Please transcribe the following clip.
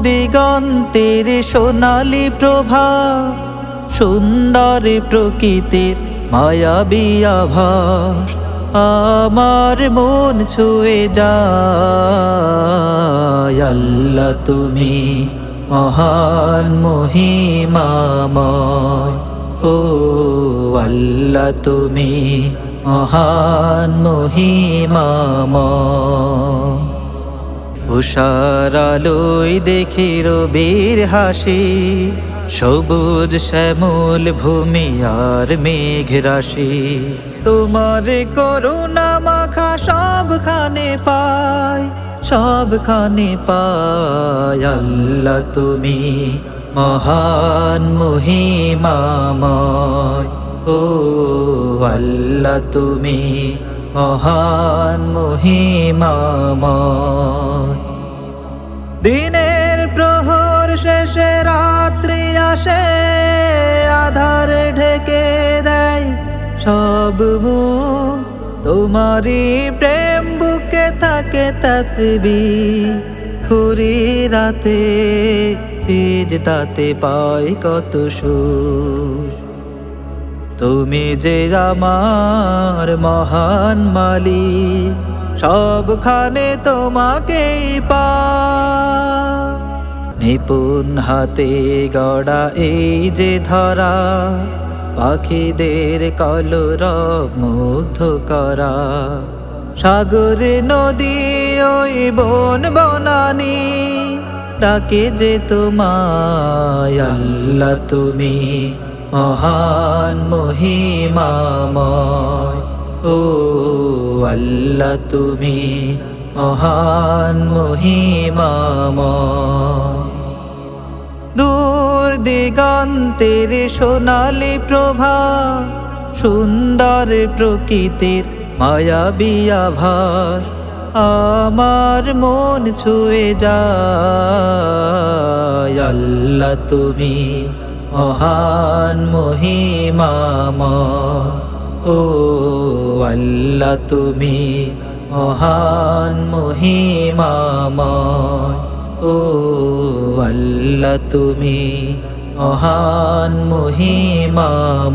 দিগন্তের সোনালি প্রভা, সুন্দর প্রকৃতির মায়াবী আভাস আমার মন ছুঁয়ে যায়। আল্লাহ তুমি মহান মহিমাময়, ও আল্লাহ তুমি মহান মহিমাময়। উষার আলোয় দেখি রবির হাসি, সবুজ শ্যামল ভূমি আর মেঘ রাশি। তোমার করুণা মাখা সবখানে পাই, সবখানে পাই। আল্লাহ তুমি মহান মহিমাময়, ও আল্লাহ তুমি মহান মহিমাময়। দিনের প্রহর শেষে রাত্রি আসে, আধার ঢেকে দেয় সব মুখ। তোমারি প্রেম বুকে থাকে তাসবিহ, খুরি রাতে সিজদাতে পাই কত সুখ। তুমি যে আমার মহান মালিক, সবখানে তোমাকেই পাই। নিপুণ হাতে গড়া এই যে ধরা, পাখিদের কলরব মুগ্ধ করা। সাগর নদী ওই বন বনানি ডাকে যে তোমায়। আল্লাহ তুমি মহান মহিমাময়, ও আল্লাহ তুমি মহান মহিমাময়। দূর দিগন্তের সোনালি প্রভা, সুন্দর প্রকৃতির মায়াবী আভাস আমার মন ছুঁয়ে যায়। আল্লাহ তুমি মহান মহিমাময়, ও আল্লাহ তুমি মহান মহিমাময়, ও আল্লাহ তুমি মহান মহিমাময়।